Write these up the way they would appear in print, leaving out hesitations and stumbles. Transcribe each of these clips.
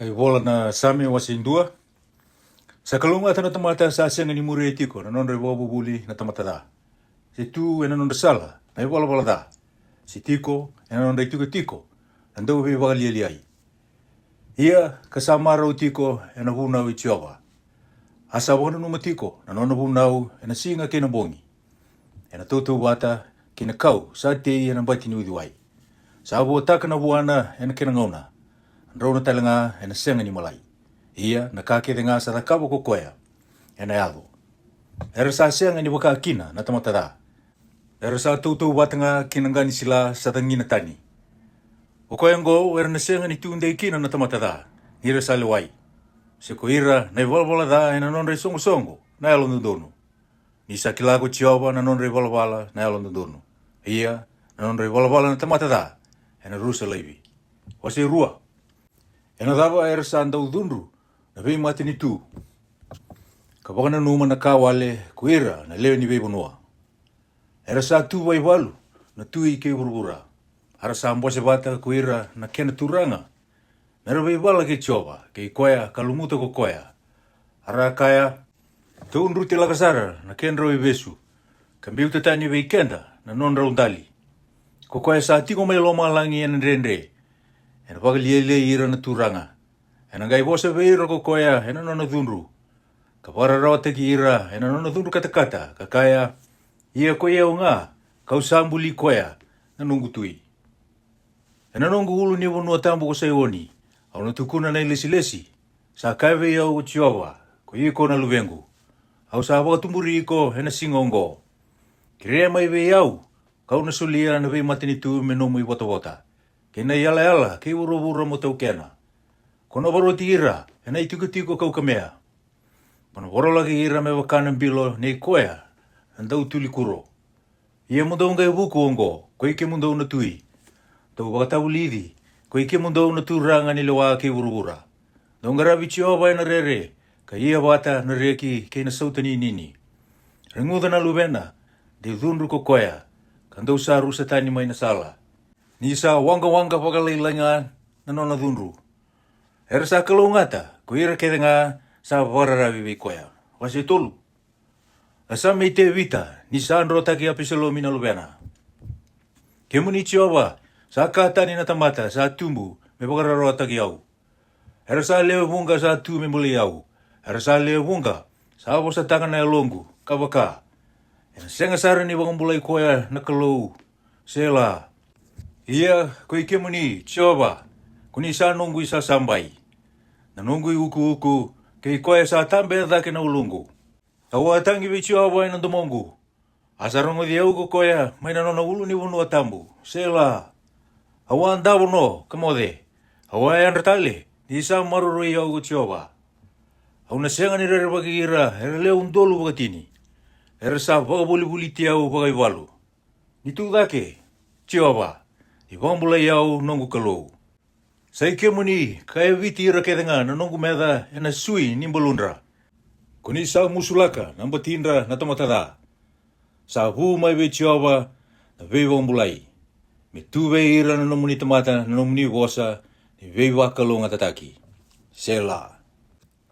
Ay vola na sami wasindua. Sa kalunga ta na tamata sa asenga ni muri etiko na non revo bubuli na tamata da. Si tu ena non sala, na vola vola da. Si tiko ena non tiko tiko. Ando bi vagali ali ai. Ia kasama ro tiko ena vuna wi chiova. Asa wana no matiko na non vuna ena singa kena bongi. Ena tutu wata kena kau sa te ena bati ni wai. Sa vo taka na buana ena kena ngona. Rona talanga ena senga ni malai. Ia na kake denga sa kabo ko koya. Ena yalo. Era sa senga ni waka kina na tamata da. Era sa tutu watanga kinangani sila sa tangina tani. O koya ngo era na senga ni tunde kina na tamata da. Ira sa lewai. Se ko ira na volvola da ena non re songo songo na yalo ndono. Ni sa kilago chiova na non re volvola na yalo ndono. Ia na non re volvola na tamata da. Ena rusa leivi. Wasi rua. Ena dava era sa andau dunru, na vei mati ni tu. Ka wakana numa na kawale kuira na leo ni vei bonua. Era sa tu vai walu, na tu i ke urugura. Ara sa ambose bata kuira na kena turanga. Mera vei wala ke chova, ke koya kalumuto ko koya. Ara kaya, tu unru te lakasara na kenro i vesu. Kambiu te tani vei kenda na non raundali. Ko koya sa tiko mai loma langi ena rendre. Ena wagaliele ira na turanga. Ena gai bosa veira ko koya ena nona dhunru. Ka wararawa te ki ira ena nona dhunru katakata. Ka kaya ia koya o ngā kau sambuli koya na nungu tui. Ena nungu ulu ni wunua tambu ko saiwoni. Au na tukuna na ilesi-lesi. Sa kaiwe iau o chiova ko ia ko na luvengu. Au sa wakatumuri iko ena singongo. Kirea mai ve iau kau na sulia na vei matini tu me nomu i wata-wata. Kena yala ke uro mo tau kena. Kono waro ti ira, ena i tiko kau kamea. Pana waro lagi ira me wakana bilo nei koea, andau tuli kuro. Ia mundau ngai wuku ongo, ko ike mundau na tui. Tau wakatau lidi, ko ike mundau na turanga ni lewa ke ura. Dongara vichi owa ena rere, ka ia wata na reki ke na sautani nini. Renguda na luvena, de dhunru ko koea, kandau sa rusa tani mai na sala. Ni sa wanga wakaleilangan na nona dhunru. Era sa kalungata, ko ira ke nga sa wararawi vi koya. Wasi tolu. Asa me te vita, ni sa androta ki apisalomi na lubena. Kemuni chiova, sa katani na tamata, sa tumbu, me wakararota ki au. Era sa leo vunga sa tu me muli au. Era sa leo vunga, sa wasa tangan na longu, kawaka. Era senga sara ni wakambulai koya na kalou. Sela. Ia, ko ike muni, chiova, kuni sa nungu sa sambai. Na nungu uku, ke koe sa tambe dhake na ulungu. Awa atangi vi chiova ina domongu. Asarongo di au ko koe, mai na nona ulu ni wunu atambu. Sela. Awa andawo no, kamode. Awa e andratale, ni sa maruru i au ko chiova. Au na senga ni rere waki ira, ere leo undolu wakatini. Ere sa wakabuli ti au wakaiwalu. Ni tu dhake, chiova. I wambula iau nongu kalou. Sa ike muni, kaya viti ira ketanga na nongu medha ena sui nimbalundra. Kuni sa musulaka namba tindra na tamatada. Sa hu mai ve chiova na ve wambulai. Me tu ve ira na nomuni tamata na nomuni wosa ni ve wakalou ngatataki. Sela.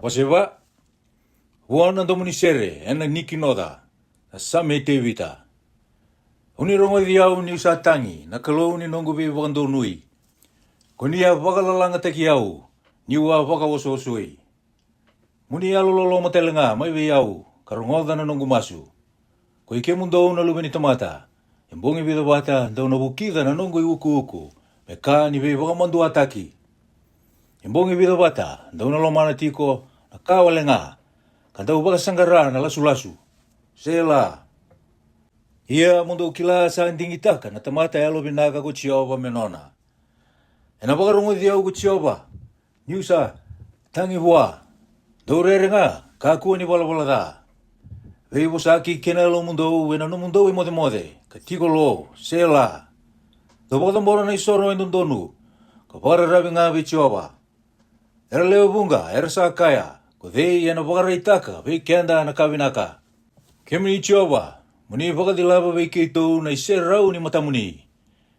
Waseva, huana domuni sere ena niki noda. Na same te vita. Uni rongo di au ni usatangi, na kalou ni nongu vi wakando nui. Kuni a wakalalanga te ki au, ni ua wakawoso-osoi. Muni alololo matelanga, mai vi au, karongoda na nongu masu. Ko ike mundou na lubeni tamata, imbongi vida wata, dau na bukida na nongu i uku, me ka ni vi wakamandu ataki. Imbongi vida wata, dau na lomana tiko, na kawalenga, ka dau wakasangara na lasu-lasu. Sela. Ia mundo kila sa ndingitaka na tamata elo binaga ko chiova menona. Ena wakarungu di au ko chiova. Niusa, tangi hua. Daurere nga, kakua ni wala da. Vei wasaki kena lo mundo, ena no mundo i mode. Ka tiko lo, sela. Da wakatambora na isoro endondonu. Ka wararawi nga vi chiova. Era leo bunga, era sa kaya. Ko vei ena wakareitaka, vei kenda na kawinaka. Kemini chiova. Muni wakadilaba vei keitou na iserau ni matamuni.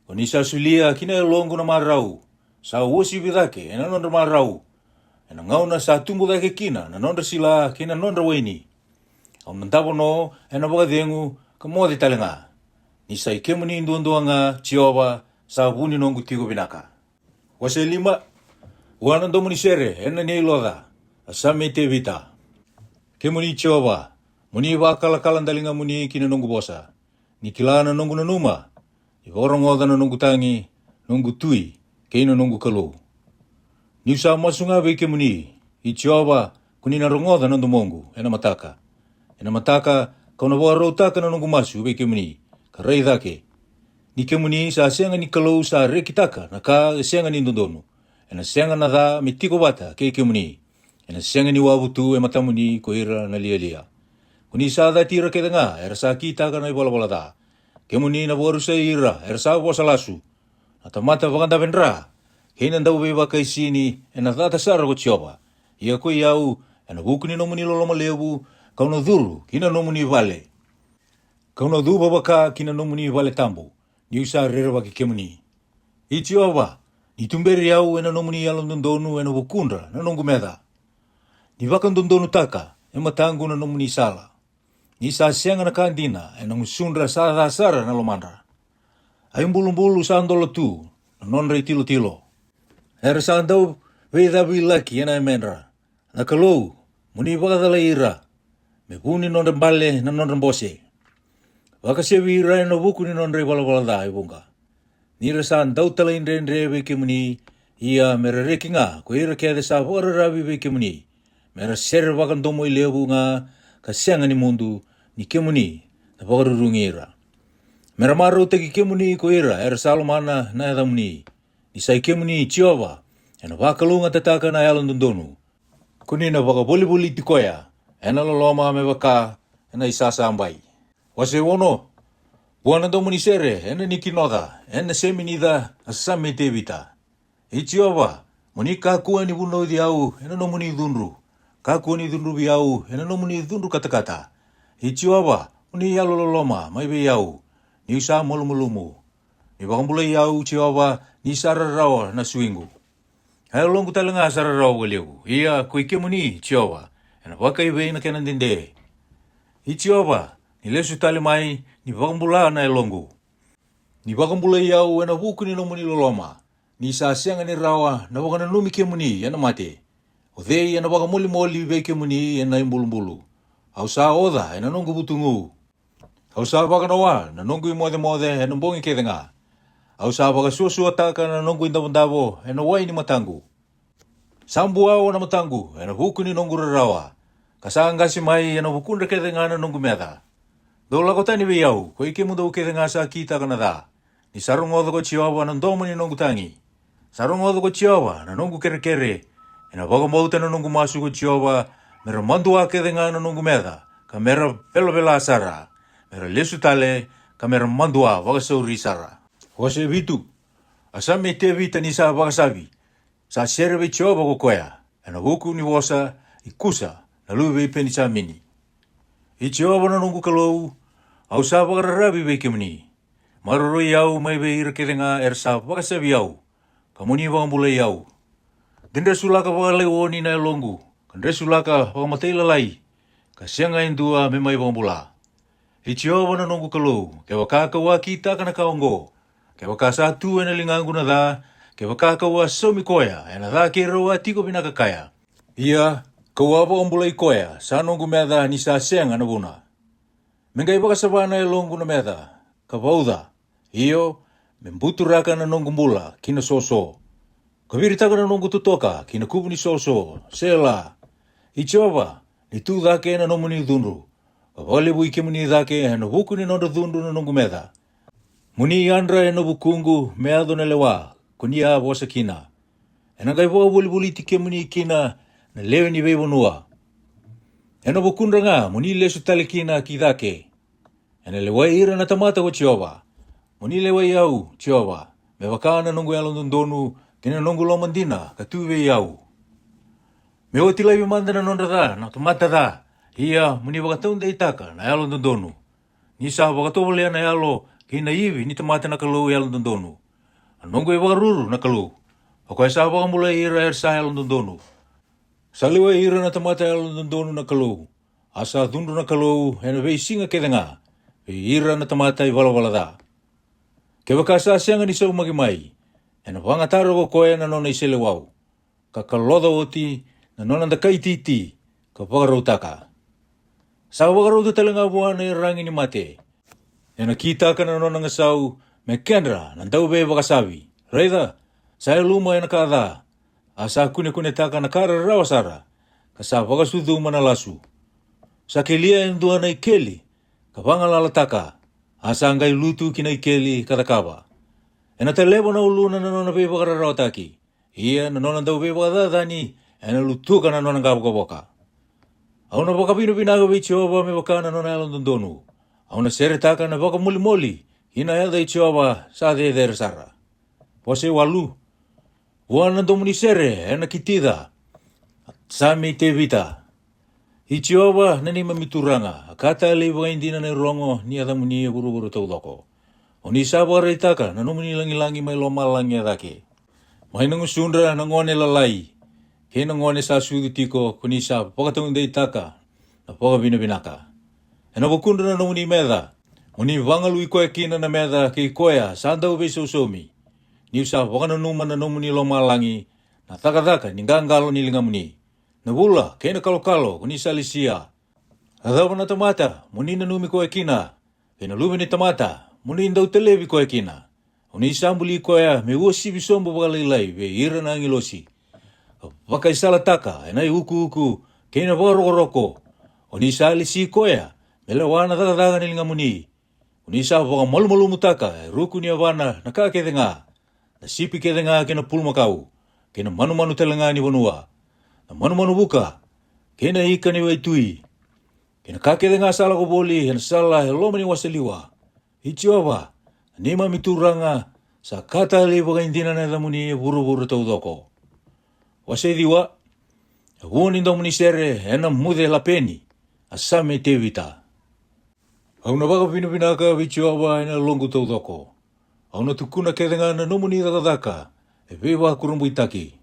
Koni sa sulia kina longu na marau. Sa wosi vidake ena non marau. na ngauna sa tumbu dake kina, na nondra sila kina nondra waini. Au nantapo no, na wakadengu ka modi talenga. Ni sa ikemuni induanduanga Jehova sa huni nongu tigo binaka. Wase 5, wana domuni sere, na ni loda, asame te vita. Kemuni Jehova, muni wakala-kalan dalinga muni kina nongu bosa. Ni kilana nongu nanuma, i vorongoda na nongu tangi, nongu tui, keino nongu kalu. Ni sa masunga veke muni, i Jehova kunina rongoda nandu mongu, ena mataka. Ena mataka, kauna voa rautaka na nongu masu veke muni, ka rei dhake. Ni kemuni sa senga ni kalau sa rekitaka, na ka senga ni ndondonu. Ena senga na dha me tiko wata ke kemuni. Ena senga ni wabutu e matamuni ko ira na lia. Kuni sa dha tira ke nga, era sa kita ka na i bola dha. Kemuni na voaru sa ira, era sa voa salasu. Na tamata wakanda vendra, kena ndau bewa kai sini, ena dha tasara ko Jehova. Ia ko iau, ena bukuni nomuni loloma lebu, kauna dhuru, kina nomuni vale. Kauna dhu babaka kina nomuni vale tambu. Ni usa rerwa ke kemuni. I Jehova, ni tumberi au ena nomuni alon dondonu ena wukundra na nongu medha. Ni wakan dondonu taka, ema tangu na nomuni sala. Ni sa sianga na kandina ena ngusundra sa sara na lomandra. Ayun bulu sa andolo tu, na nonre tilo. Era sa andau veda laki ena emendra. Na kalou, muni wakadala ira. Me puni nonre bale na nonre bose. Wakasewi ira ena wuku ni nonre wala da ibunga. Nira sa andau tala indre veke muni, ia mera rekinga, ko ira kede sa wara ravi veke muni. Mera ser wakan domo ilebu nga, ka sianga ni mundu, ni kemuni, na wakarurungi ira. Mera maro teki kemuni ko ira, era salomana na edha muni. Ni sai kemuni Jehova, ena wakalunga tataka na yalan dondonu. Kuni na wakaboli tikoya, ena loloma me waka, ena isasa ambai. Wase wono, buana domuni sere, ena ni kinoda, ena seminida asame te vita. I Jehova, muni kakua ni buno di au, ena no muni dhunru. Kakua ni dhunru bi au, ena no muni dhunru kata. I Jehova, muni yalo loloma, mai be au, ni usa molumulumu. Ni wakambula iau Jehova, ni sararawa na suingu. Hai longu talanga sararawa waleu, ia kuike muni Jehova, ena waka iwe na kenan dinde. I Jehova, ni lesu tali mai, ni wakambula na elongu. Ni wakambula iau ena wuku ni nomuni loloma. Ni sa sianga ni rawa na wakana numi ke muni ena mate. O thei ena wakamoli veke muni ena imbulumbulu. Au sa oda ena nongu butungu. Au sa wakanawa na nongu imode ena mbongi kethenga. Au sa wakasuasua taka na nongu indavondavo ena waini matangu. Sambu au na matangu ena wuku ni nongu rarawa. Kasangasi mai ena wukundra kethenga na nongu medha. Dola ko tani weyau, ko ike muda uke nga sa kita kana da. Ni sarungodo ko Jehova na ndomo ni nongu tangi. Sarungodo ko Jehova na nongu kere. Ena wakamauta na nongu masu ko Jehova, mera mandu ake nga na nongu medha, ka mera pelo asara. Mera lesu tale, ka mera mandua wakasauri sara. Wase vitu, asame te vita ni sa wakasavi. Sa serve Jehova ko koya, ena wuku ni wosa, ikusa, na luwe peni sa mini. I Jehova na nongu kalou, au sa wakararabi veke muni. Maroroi au mai be ira kethenga sa wakasavi au. Kamuni wakambula iau. Dendra sulaka wakaleo ni na elongu. Kandre sulaka wakamatela lai. Kasianga indua me mai wakambula. I Jehova na nongu kalou. Ke wakakawa kita kana kaongo. Ke wakasatu ena lingangu na dha. Ke wakakawa somi koya. Ena dha ke roa tiko binakakaya. Ia, kawa wakambula i koya. Sa nongu medha ni sa sianga na buna. Mengai wakasavana elongu na medha. Kawaudha. Iyo, membuturaka na nongu mbula, kina soso. Kaviritaka na nongu tutoka, kina kubuni soso, sela. I Jehova, ni tu dhake na nomuni dhunru. Kawale buike muni dhake, na wuku ni nonda dhunru na nongu medha. Muni andra ena bukungu, meado na lewa, kunia wasa kina. Ena kaiwa buli tike muni kina, na lewe ni webonua. Ena bukundra nga, muni lesu tali kina ki dhake. Ena lewa ira na tamata ko Jehova. Muni lewa iau, Jehova, me wakana nongu yalon dondonu, kena nongu lomandina, katuwe iau. Me otilai vimanda na nonda dha, na tamata dha, ia muni wakataunda itaka na yalon dondonu. Nisa wakatowalea na yalo, kina iwi ni tamata na kalou yalon dondonu. Nongu e wakaruru na kalou. Ako sa wakamula ira sa yalon dondonu. Saliwa ira na tamata alundonu na kalou. Asa dundu na kalou hena vei singa kedenga. Ira na tamata I wala. Ke wakasa sianga ni sau magimai. Hena wangataro ko koe na nona isele wau. Ka kaloda oti na nona da kaititi ka wakaroutaka. Sa wakarouta talenga buana I rangi ni mate. Hena kitaka na nona ngasau me kenra na dau be wakasawi. Reida, sa luma hena kada. Asa kune taka na kara rawa sara. Ka sa wakasudu manalasu. Sa kelia endua na ikeli. Ka wangalalataka. Asa ngai lutu kina ikeli katakawa. Ena te levo na uluna na nona pe wakara taki. Ia na nona dau pe wakadadani. Ena lutuka na nona ngawaka. Au na wakapino pinaga vichioba me wakana nona alondondonu. Au na seretaka na wakamuli. Ina elda ichioba sa de sara. Pose walu. Wana domuni sere, ena kitida. Sami te vita. Ichioba nani mamituranga. Kata lewa indina ne rongo ni adamuni buru taudoko. Oni sabara itaka na numuni langi mai loma langi adake. Mai nangusundra nangone lalai. Ke nangone sa sudu tiko kunisa pokatunde itaka na poka binaka. Ena wakunda na numuni meda. Oni wangalu ikoe kina na meda ke ikoea sanda ubeso somi. Ni sa wakana numa na numuni loma langi na taka ningangalo ni lingamuni. Na bula kena kalo kunisa lisia. Adawa na tamata muni na numi koe kina. Kena lumi ni tamata muni indau televi koe kina. Oni sambuli koea me uosi bisombo wakalilai ve ira na angilosi. Wakai salataka enai uku kena waroko. Oni sa lisi koea mele wana taka ni lingamuni. Oni sa waka malu mutaka ruku ni awana na kakedenga. Na sipi kedenga kena pulmakau. Kena manu telenga ni wanua. Na manu buka. Kena ika ni waitui. Kena kakedenga sala ko boli. Kena sala heloma ni wasaliwa. Ichioba. Nima mituranga. Sa kata lewa indina na damuni buru taudoko. Wasediwa. Woni domuni sere ena mude la peni. Asame te vita. Au na waka pinaka vichioba ena longu taudoko. Au na tukuna kedenga na nomuni daka. E wewa kurumbu itaki.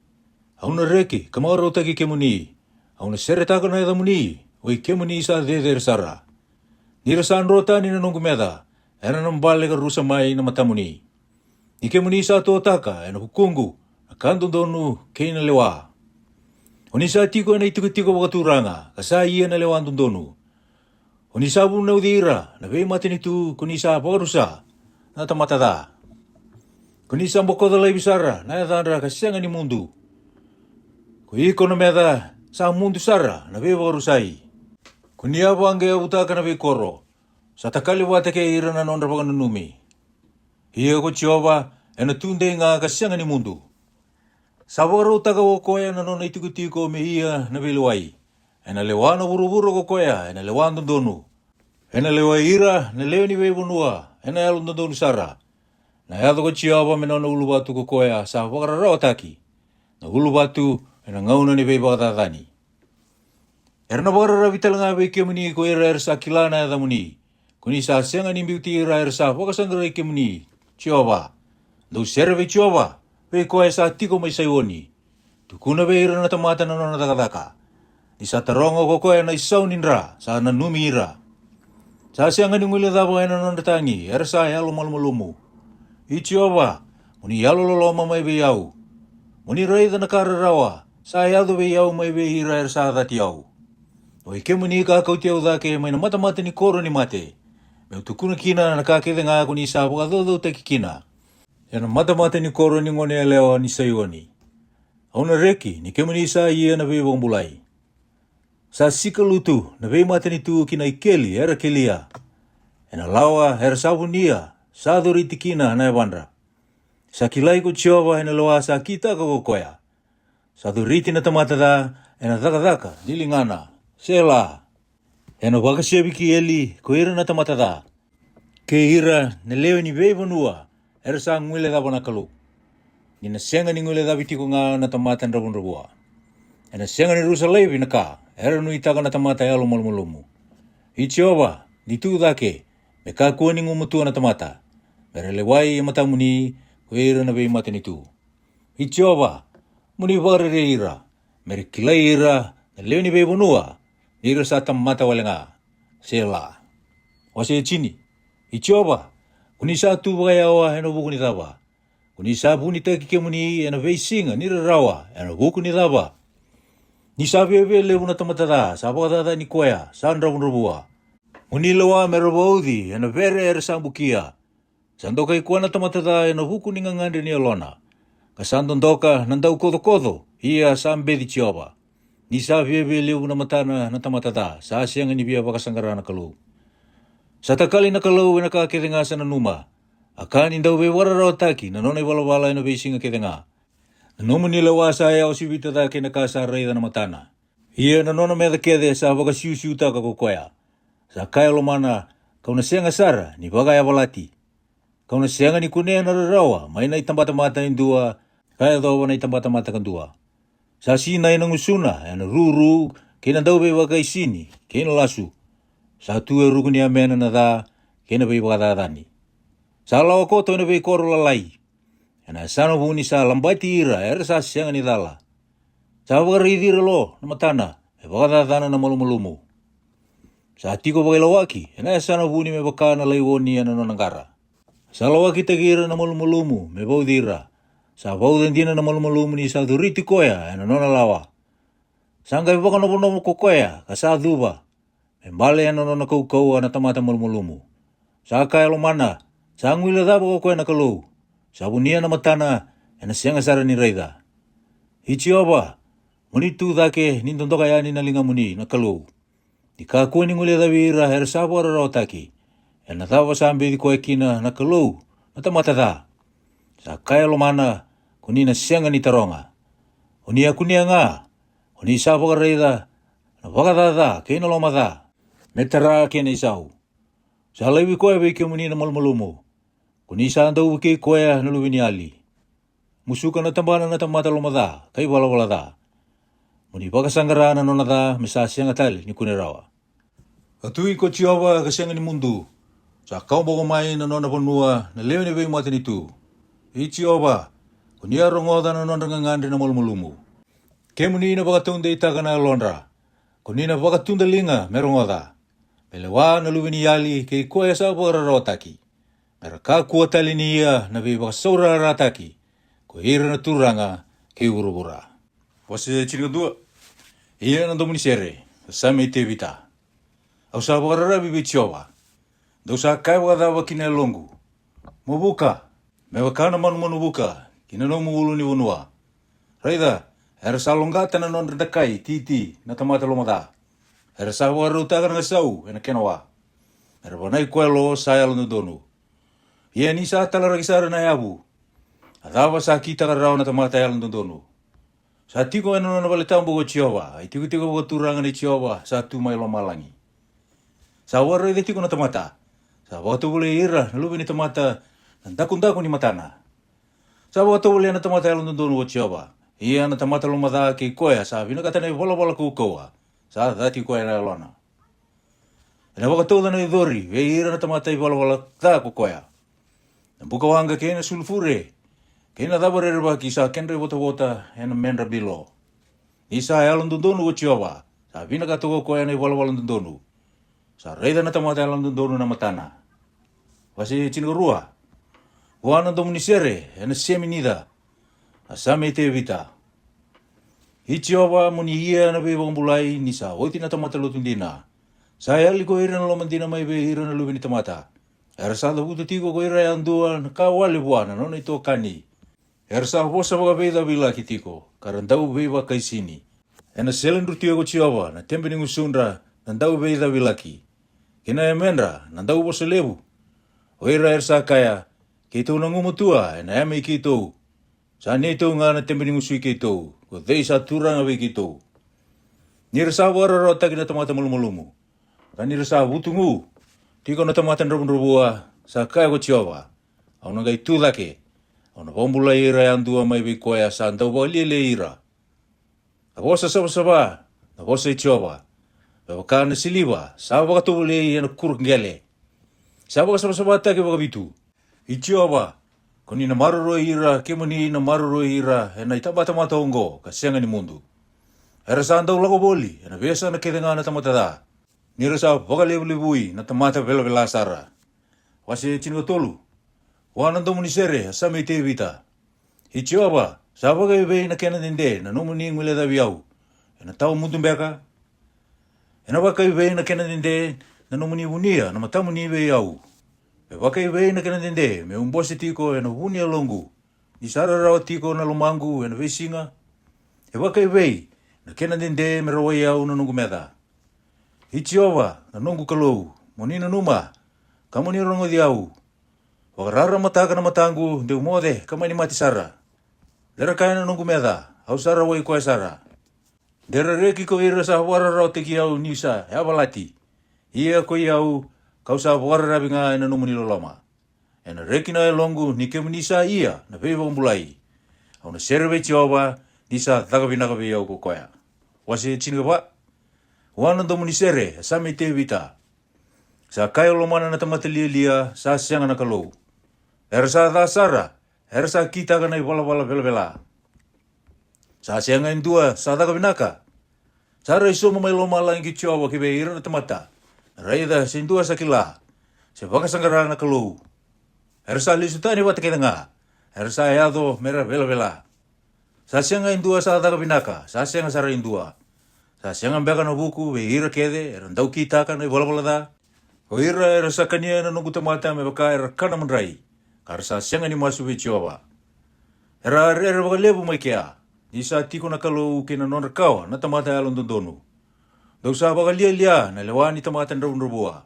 Au na reki kamaro taki kemuni. Au na seretaka na edamuni. Oi kemuni sa de sara. Nira saan rota ni na nungu meda. Era nambale ka rusa mai na matamuni. Ni kemuni sa totaka ena hukungu. Na kandundonu keina lewa. Oni sa tiko ena itiko wakaturanga. Kasa iya na lewa andundonu. Oni sabu na udira. Na vei matinitu kuni sa pakarusa. Na tamatada. Kuni sa mbokoda lai bisara. Na yadandra kasianga ni mundu. Kuni iko na meda sa mundu sara. Na vei wakarusai. Kuni apa ange utaka na vei koro. Sa takali wate ke ira na nondra pakanunumi. Hiya ko chioba ena tunde nga kasianga ni mundu. Sa wakarutaka wo koya na nona itiko me hiya na vei luai. Ena lewana buru ko koya. Ena lewan dondonu. Ena lewa ira na lewa ni vei wanua. Ena yalu dondonu sara. Na yado ko chioba me nona ulu batu ko koya sa wakararawa taki. Na ulu batu ena ngauna ni vei bakatadani. Erna wakarara vitalanga vei kemuni ko ira sa kilana edamuni. Kuni sa senga ni biuti ira sa wakasangara kemuni. Chioba. Dau sere vei chioba. Vei koe sa tiko mai saiwoni. Tukuna vei ira na tamata na nona daka. Ni sa tarongo ko koe na isau nindra. Sa nanumi ira. Sa senga ni ngule dabo ena nona tangi. Era sa yalo malumumu. Ichioba. Muni yalo loloma mai vei au. Muni raida na kararawa. Sa yado vei au mai vei ira sa dati au. Oi kemuni ka kauti au dake mai na mata ni koro ni mate. Meu tukuna kina na kakede nga ako ni sa wakadodo teki kina. Yana mata ni koro ni ngone leo ni sayoni. Au na reki ni kemuni sa ia na vei wambulai. Sa sika lutu na vei mata ni tu kina ikeli era kelia. Ena lawa era sabunia sa doriti kina na evandra. Sa kilai ko chioba ena loa sa kita ko koya. Sa doriti na tamatada ena daka nilingana. Sela. Ena wakasebiki eli ko ira na tamatada. Ke ira na leo ni vei wanua. Era sa ngule dabo na kalu. Ni na senga ni ngule dabi tiko nga na tamatan rabun. Ena senga ni rusa leivi na ka. Era nui taka na tamata yalo malumumu. Ichioba, ni tu dake. Me ka kua ni ngumutua na tamata. Mere lewai mata muni. Ko ira na vei mata ni tu. Ichioba, muni warere ira. mere kilai ira na leo ni bebonua ira sa tamata walenga sela wase chini ichoba kuni sa tu baya wa heno buku ni daba kuni sa buni te ke muni ena veisinga ni rawa ena buku ni daba ni sa bebe le una tamata da sa bada da ni koya sandra bunrubua uni lawa merobodi ena vere er sambukia sandoka ikuana tamata da ena buku ni ngangande ni alona kasandon doka nandau kodo ia sambe di chioba ni sa bebe le una matana na tamata da sa siang ni bia bakasangarana kalu satakali na kalau na ka kedenga sa nanuma akani ndau be wararo taki na nonai wala ina beisinga kedenga nomu ni lawa sa ya osibita da ke na ka sa reida na matana ia na nona me da kede sa baka siu ta ka kokoya sa kai lo mana kauna senga sara ni baga ya balati kauna senga ni kune na rawa mai na itambata mata indua kai do na itambata mata kandua sa sina ina ngusuna ya na ruru ke na ndau be baga isini ke na lasu satu rukuni amena na da kena be bada dani sala ko to ne be kor lalai ana sano buni sa lambati ira sa siang ni dala sa wari dir lo na matana e bada dana na malumulumu sa tiko be lawaki ana sano buni me bakana laiwoni ana no nangara sala waki tagira na malumulumu me baudira sa bauden dina na malumulumu ni sa duriti koya ana no lawa sanga be bakana bono kokoya ka sa duba Mbale ano na kau ana tamata malumulumu. Sa kaya lo mana, sa ngwila da bako koe na kalau. Sa bunia na matana, ena sianga sara ni reida. Hichi oba, muni tu dake nindondoka ya ni nalinga muni na kalau. Di ka koe ni ngwila da vira hera sabo ara raotaki. Ena tawa sambe di koe kina na kalau, na tamata da. Sa kaya lo mana, kuni na sianga ni taronga. Unia kunia nga, uni sabo ka reida, na baka da, kena lo mada. Metara kena isau. Sa lewi koe be ke muni na malmalumu. Kuni sa andau ke koe na luwini ali. Musuka na tambana na tamata lomada, kai wala da. Muni baka sangara na nona da, misa sianga tali ni kune rawa. Atui ko chioba ka sianga ni mundu. Sa kau boko mai na nona ponua, na lewi ni be mata ni tu. I chioba, kuni arongoda na nona ngangande na malmalumu. Ke muni na baka tunde itaka na alondra. Kuni na baka tunde linga merongoda. Pelewa na luwini yali ke koe sa bora rotaki. Mera ka kuatali ni ia na beba saura rataki. Ko ira na turanga ke urubura. Wase chiriga dua. Ia na domuni sere. Same te vita. Au sa bora rabi bichioba. Dau sa kai wadawa kina longu. Mubuka. Mewa kana manu buka. Kina no muulu ni wunua. Raida. Era sa longata na non redakai titi na tamata lomada. Era sa waru tagar nga sau ena kenawa. Era banai koe lo sa yalo no donu. Ia ni sa talara kisara na yabu. Adawa sa kita karao na tamata yalo no donu. Sa tiko ena no bale tambo go chioba. Ai tiko go turanga ni chioba sa tu mai lo malangi. Sa waru ide tiko na tamata. Sa waktu bole ira na lubi ni tamata ndakun ni matana. Sa waktu bole na tamata yalo no donu go chioba. Ia na tamata lo mada ke koe sa vina katana bola kukoa. Sa dati koe na lona. Ena wakatoda na idori, ve ira na tamata i wala ta ko koea. Na buka wanga kena sulfure. Kena dabare reba ki sa kenre wota ena menra bilo. Isa yalan dundonu o chioba. Sa vina katogo koea na i wala dundonu. Sa reida na tamata yalan dundonu na matana. Wasi chingarua. Wana domunisere, ena seminida. Asame te vita. Ichioba muni ia na beba mbulai ni sa oiti na tamata lutundina. Sa yali ko ira na lomandina mai be ira na lubi ni tamata. Era sa da buta tiko ko ira andua na kawali buana no na ito kani. Era sa bosa baga beda bila kitiko. Karandau beba kaisini. Ena selen rutio ko chioba na tembe ni ngusundra nandau beda bilaki. Kina emenra nandau bosa lebu. O ira ersa kaya kito na ngumutua ena eme kito. Sa neto nga na tembe ni ngusui kito. Ko dei sa turanga we kito. Nira sa wararo taki na tamata malumulumu. Ka nira sa butungu. Tiko na tamata nrobunrobua sa kaya ko chioba. Au na gai tudake. Au na bombula ira andua mai be koea sa andau ba liele ira. A bosa saba. Na bosa i chioba. Baka na siliba. Sa baka tubule i na kurngele. Sa baka saba take baka bitu. I chioba. Kuni na maruro ira, kemuni na maruro ira, e na itabata mata ongo, ka sianga ni mundu. Era sa andau lago boli, ena besa na kedenga na tamatada. Nira sa vakalevu-levui na tamata vela sara. Wasi chino tolu. Wana ndo munisere, sami te vita. Hichiwaba, sa vakaive na kena dende, na nomuni ngule da viau. Ena tau mutumbeka. Ena vakaive na kena dende, na nomuni vunia, na matamuni ve iau. E vakaive na kena dende, me umbosi tiko ena vunia longu. Ni sara rawa tiko na lumangu ena vesinga. E vakaive na kena dende me rawa iau na nungu meda. Hichiwaba, na nungu kalou, monina numa, kamoni rongo diau. Wakarara mataka na matangu, de umode, kamani mati sara. Dera kaya na nungu meda, au sara wai koe sara. Dera reki ko ira sa wara rao teki au nisa, e avalati. Ia ko iau, kau sa wara rabi nga ena numuni lolama. Ena reki na e longu, ni kemu nisa ia, na peiwa umbulai. Au na serve chiova, nisa thakabinakabi au ko koea. Wasi chiniga pa? Wana ndo munisere, sami te vita. Sa kaya lomana na tamatalia sa sianga na kalou. Era sa tha sara, era sa kita kana i wala vela. Sa sianga indua, sa thaka vinaka. Sara isoma mai loma la ingi chiawa ki be ira na tamata. Raida sindua sa kila. Se wakasangara na kalou. Era sa lisutani wata kita nga. Era sa yado mera vela. Sa sianga indua sa thaka vinaka. Sa sianga sara indua. Sa sianga mbeka na buku be ira kede, era ndau kita kana i wala da. O ira era sa kania na nungu tamata me baka era kana mandrai. Kara sa sianga ni masu be chiawa. Era waka lebu mai kea. Nisa tiko na kalou ke na nonra kawa na tamata alon dondonu. Dau sa waka lia na lewani tamata nrabua.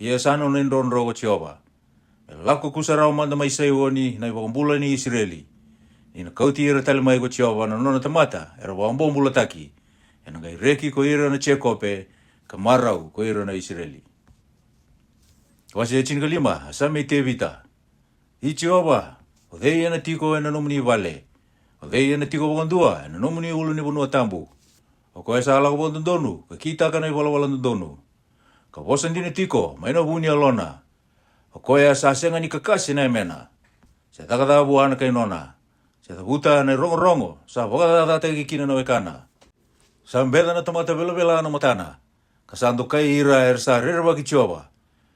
Ia sana na ndron rogo chiawa. Lako kusarao manda mai saiwani na wakambula ni Israeli. Ina kauti ira tali mai go chiawa na nona tamata era wakambula taki. Ena ngai reki ko ira na chekope ka marau ko ira na Israeli. Wasi e chini kalima, asame te vita. Hichiwaba, o dhei ena tiko ena nomuni vale. O dhei ena tiko wakandua, ena nomuni ulu ni bunua tambu. O koe sa ala kabon tondonu, ka kita kana i wala tondonu. Ka wosan dine tiko, maina vuni alona. O koe sa senga ni kakasi na emena. Se takatabu ana kai nona. Se tabuta na rongo, sa wakatata ki kina na wekana. Sa mbeda na tamata vela na matana. Ka sandu kai ira ersa rerwa ki chioba.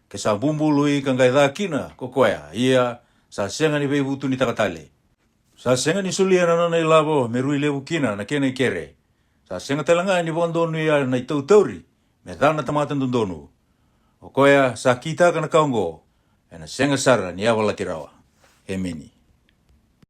Ke sa bumbului kangai dha kina ko koea. Ia sa senga ni veivutu ni takatale. Sa senga ni sulia na nana ilabo me rui levu kina na kena i kere. Sa senga talanga ni wandonu ia na i tautauri me dhana tamata ndondonu. O koea sa kita kana kaungo. Ena senga sara ni awala tirawa. Emeni.